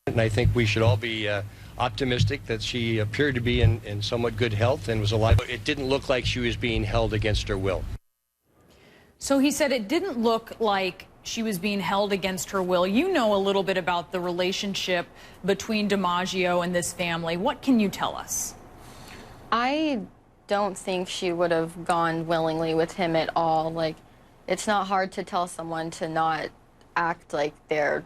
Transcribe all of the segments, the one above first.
And I think we should all be optimistic that she appeared to be in somewhat good health and was alive. It didn't look like she was being held against her will. So he said it didn't look like she was being held against her will. You know a little bit about the relationship between DiMaggio and this family. What can you tell us? I don't think she would have gone willingly with him at all. Like, it's not hard to tell someone to not act like they're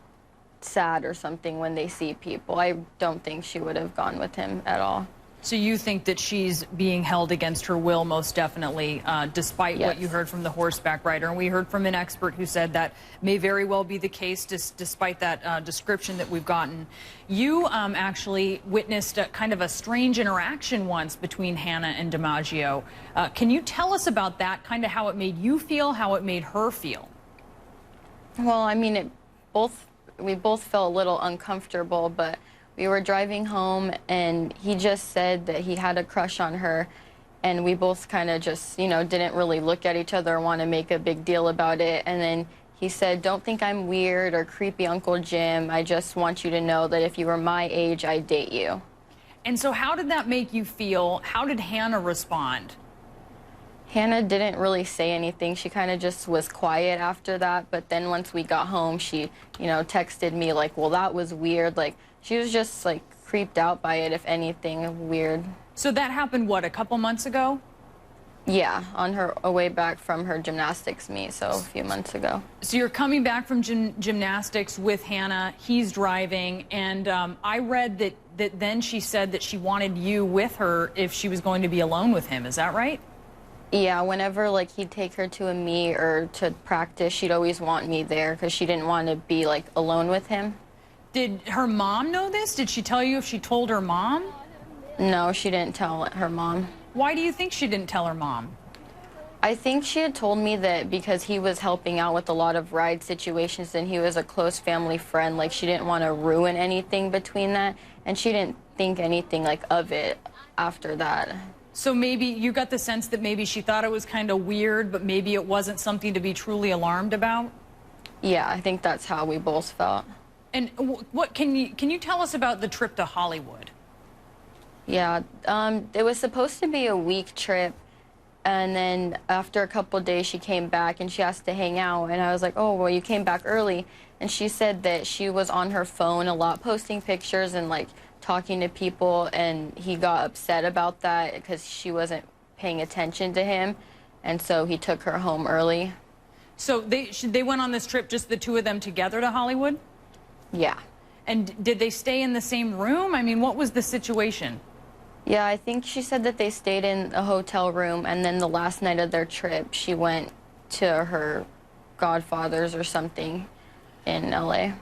sad or something when they see people. I don't think she would have gone with him at all. So you think that she's being held against her will, most definitely, despite Yes. what you heard from the horseback rider. And we heard from an expert who said that may very well be the case, despite that description that we've gotten. You actually witnessed kind of a strange interaction once between Hannah and DiMaggio. Can you tell us about that, kind of how it made you feel, how it made her feel? Well, I mean, we both felt a little uncomfortable, but we were driving home and he just said that he had a crush on her, and we both kind of just, you know, didn't really look at each other or want to make a big deal about it. And then he said, "Don't think I'm weird or creepy, Uncle Jim. I just want you to know that if you were my age, I'd date you." And so how did that make you feel? How did Hannah respond? Hannah didn't really say anything. She kind of just was quiet after that. But then once we got home, she, you know, texted me like, "Well, that was weird." Like, she was just like creeped out by it, if anything, weird. So that happened, what, a couple months ago? Yeah, on her way back from her gymnastics meet, so a few months ago. So you're coming back from gymnastics with Hannah. He's driving, and I read that then she said that she wanted you with her if she was going to be alone with him. Is that right? Yeah, whenever like he'd take her to a meet or to practice, she'd always want me there because she didn't want to be like alone with him. Did her mom know this? Did she tell you if she told her mom? No, she didn't tell her mom. Why do you think she didn't tell her mom? I think she had told me that because he was helping out with a lot of ride situations and he was a close family friend, like she didn't want to ruin anything between that, and she didn't think anything like of it after that. So maybe you got the sense that maybe she thought it was kind of weird, but maybe it wasn't something to be truly alarmed about? Yeah, I think that's how we both felt. And what can you tell us about the trip to Hollywood? Yeah, it was supposed to be a week trip, and then after a couple of days she came back and she asked to hang out, and I was like, "Oh, well, you came back early." And she said that she was on her phone a lot, posting pictures and like talking to people, and he got upset about that because she wasn't paying attention to him, and so he took her home early. So they went on this trip, just the two of them together, to Hollywood? Yeah. And did they stay in the same room? I mean, what was the situation? Yeah, I think she said that they stayed in a hotel room, and then the last night of their trip, she went to her godfather's or something in LA.